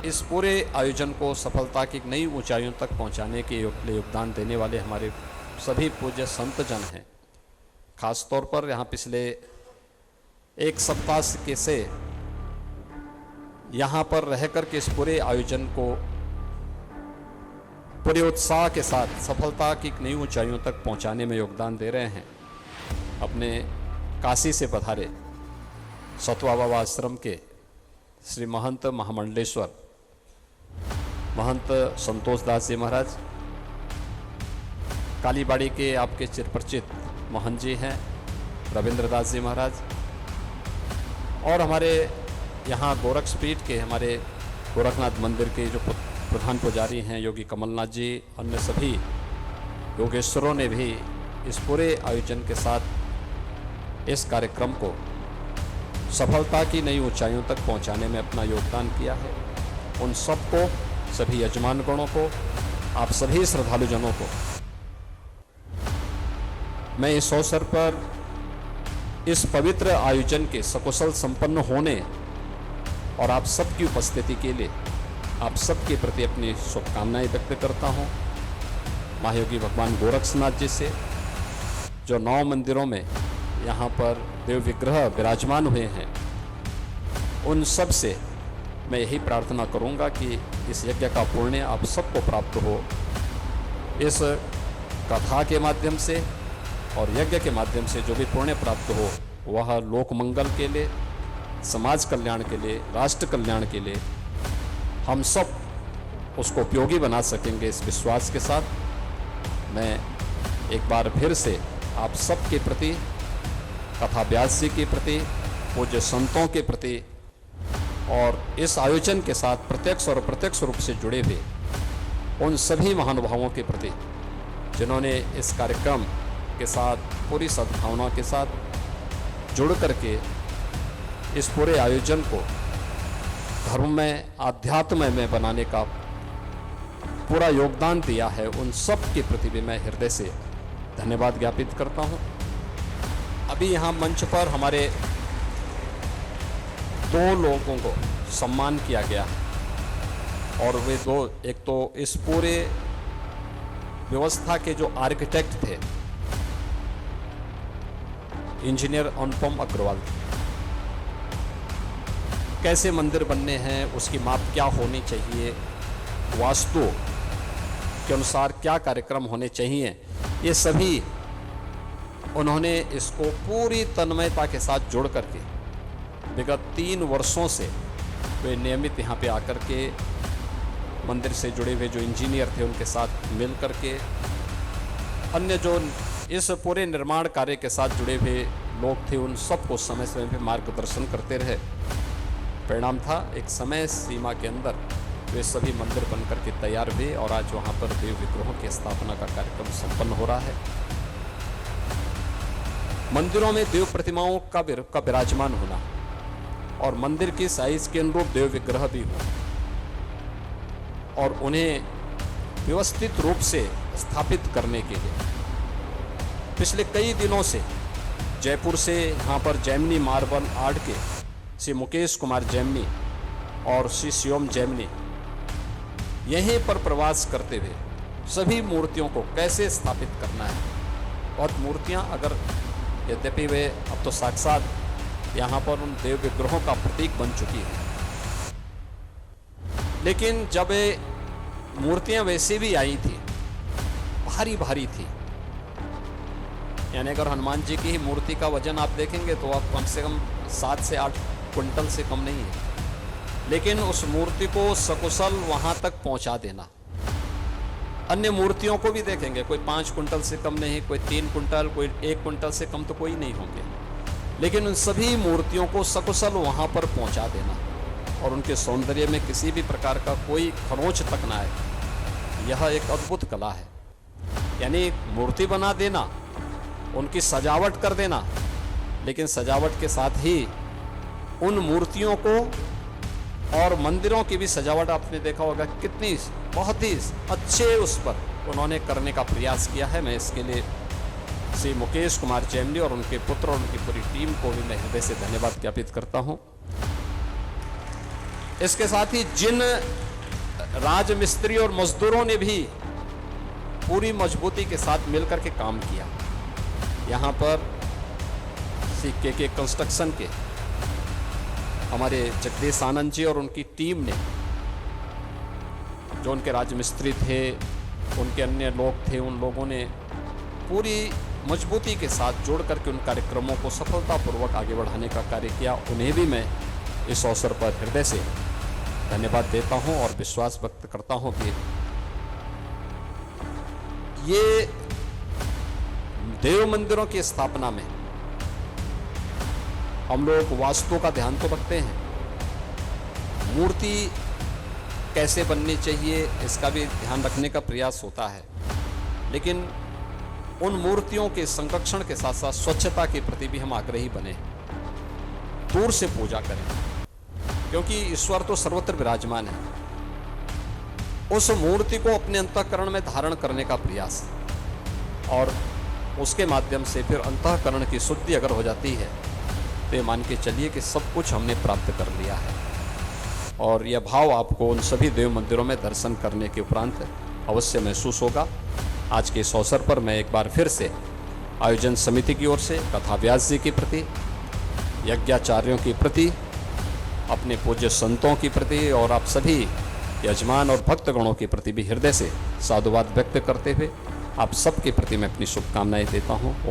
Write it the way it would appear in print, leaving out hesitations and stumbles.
इस पूरे आयोजन को सफलता की नई ऊंचाइयों तक पहुंचाने के लिए योगदान देने वाले हमारे सभी पूज्य संत जन हैं। खास तौर पर यहाँ पिछले एक सप्ताह से यहाँ पर रहकर के इस पूरे आयोजन को पूरे उत्साह के साथ सफलता की नई ऊंचाइयों तक पहुंचाने में योगदान दे रहे हैं। अपने काशी से पधारे सतवा बाबा आश्रम के श्री महंत महामंडलेश्वर महंत संतोष दास जी महाराज, कालीबाड़ी के आपके चिरपरिचित महंत जी हैं रविंद्र दास जी महाराज, और हमारे यहाँ गोरक्षपीठ के हमारे गोरखनाथ मंदिर के जो प्रधान पुजारी हैं योगी कमलनाथ जी, अन्य सभी योगेश्वरों ने भी इस पूरे आयोजन के साथ इस कार्यक्रम को सफलता की नई ऊंचाइयों तक पहुंचाने में अपना योगदान किया है। उन सबको, सभी यजमान गणों को, आप सभी श्रद्धालुजनों को मैं इस अवसर पर इस पवित्र आयोजन के सकुशल संपन्न होने और आप सबकी उपस्थिति के लिए आप सबके प्रति अपनी शुभकामनाएं व्यक्त करता हूं। महायोगी भगवान गोरक्षनाथ जी से, जो 9 मंदिरों में यहाँ पर देव विग्रह विराजमान हुए हैं, उन सब से मैं यही प्रार्थना करूँगा कि इस यज्ञ का पुण्य आप सबको प्राप्त हो। इस कथा के माध्यम से और यज्ञ के माध्यम से जो भी पुण्य प्राप्त हो वह लोक मंगल के लिए, समाज कल्याण के लिए, राष्ट्र कल्याण के लिए हम सब उसको उपयोगी बना सकेंगे। इस विश्वास के साथ मैं एक बार फिर से आप सबके प्रति, कथा व्यास जी के प्रति, पूज्य संतों के प्रति और इस आयोजन के साथ प्रत्यक्ष और अप्रत्यक्ष रूप से जुड़े हुए उन सभी महानुभावों के प्रति जिन्होंने इस कार्यक्रम के साथ पूरी सद्भावना के साथ जुड़ करके इस पूरे आयोजन को धर्म में, आध्यात्म में बनाने का पूरा योगदान दिया है, उन सब के प्रति भी मैं हृदय से धन्यवाद ज्ञापित करता हूँ। अभी यहाँ मंच पर हमारे 2 लोगों को सम्मान किया गया और वे 2, एक तो इस पूरे व्यवस्था के जो आर्किटेक्ट थे इंजीनियर अनुपम अग्रवाल, कैसे मंदिर बनने हैं, उसकी माप क्या होनी चाहिए, वास्तु के अनुसार क्या कार्यक्रम होने चाहिए, ये सभी उन्होंने इसको पूरी तन्मयता के साथ जोड़ करके विगत 3 वर्षों से वे नियमित यहाँ पे आकर के मंदिर से जुड़े हुए जो इंजीनियर थे उनके साथ मिल करके, अन्य जो इस पूरे निर्माण कार्य के साथ जुड़े हुए लोग थे उन सबको समय समय पे मार्गदर्शन करते रहे। परिणाम था एक समय सीमा के अंदर वे सभी मंदिर बन करके तैयार हुए और आज वहाँ पर देव विग्रहों की स्थापना का कार्यक्रम संपन्न हो रहा है। मंदिरों में देव प्रतिमाओं का विराजमान होना और मंदिर की साइज के अनुरूप देव विग्रह भी हो और उन्हें व्यवस्थित रूप से स्थापित करने के लिए पिछले कई दिनों से जयपुर से यहाँ पर जैमिनी मार्बल आर्ट के श्री मुकेश कुमार जैमिनी और श्री शिवम जैमिनी यहीं पर प्रवास करते हुए सभी मूर्तियों को कैसे स्थापित करना है। बहुत मूर्तियाँ अगर यद्यपि वे अब तो साक्षात यहाँ पर उन देव विग्रहों का प्रतीक बन चुकी है, लेकिन जब ये मूर्तियाँ वैसे भी आई थी भारी भारी थी, यानी अगर हनुमान जी की ही मूर्ति का वजन आप देखेंगे तो आप कम से कम 7 से 8 क्विंटल से कम नहीं है, लेकिन उस मूर्ति को सकुशल वहाँ तक पहुँचा देना। अन्य मूर्तियों को भी देखेंगे, कोई 5 कुंटल से कम नहीं, कोई 3 कुंटल, कोई 1 कुंटल से कम तो कोई नहीं होंगे, लेकिन उन सभी मूर्तियों को सकुशल वहाँ पर पहुँचा देना और उनके सौंदर्य में किसी भी प्रकार का कोई खरोंच तक ना आए, यह एक अद्भुत कला है। यानी मूर्ति बना देना, उनकी सजावट कर देना, लेकिन सजावट के साथ ही उन मूर्तियों को और मंदिरों की भी सजावट आपने देखा होगा कितनी बहुत ही अच्छे उस पर उन्होंने करने का प्रयास किया है। मैं इसके लिए श्री मुकेश कुमार चैमली और उनके पुत्र और उनकी पूरी टीम को भी मैं हृदय से धन्यवाद ज्ञापित करता हूं। इसके साथ ही जिन राजमिस्त्री और मजदूरों ने भी पूरी मजबूती के साथ मिलकर के काम किया, यहाँ पर श्री के कंस्ट्रक्शन के हमारे जगदीश आनंद जी और उनकी टीम ने, जो उनके राजमिस्त्री थे, उनके अन्य लोग थे, उन लोगों ने पूरी मजबूती के साथ जोड़ करके उन कार्यक्रमों को सफलतापूर्वक आगे बढ़ाने का कार्य किया। उन्हें भी मैं इस अवसर पर हृदय से धन्यवाद देता हूं और विश्वास व्यक्त करता हूं कि ये देव मंदिरों की स्थापना में हम लोग वास्तु का ध्यान तो रखते हैं, मूर्ति कैसे बननी चाहिए इसका भी ध्यान रखने का प्रयास होता है, लेकिन उन मूर्तियों के संरक्षण के साथ साथ स्वच्छता के प्रति भी हम आग्रही बने, दूर से पूजा करें, क्योंकि ईश्वर तो सर्वत्र विराजमान है। उस मूर्ति को अपने अंतःकरण में धारण करने का प्रयास और उसके माध्यम से फिर अंतःकरण की शुद्धि अगर हो जाती है तो ये मान के चलिए कि सब कुछ हमने प्राप्त कर लिया है। और यह भाव आपको उन सभी देव मंदिरों में दर्शन करने के उपरांत अवश्य महसूस होगा। आज के इस अवसर पर मैं एक बार फिर से आयोजन समिति की ओर से कथा व्यास जी के प्रति, यज्ञाचार्यों के प्रति, अपने पूज्य संतों के प्रति और आप सभी यजमान और भक्तगणों के प्रति भी हृदय से साधुवाद व्यक्त करते हुए आप सबके प्रति मैं अपनी शुभकामनाएं देता हूँ।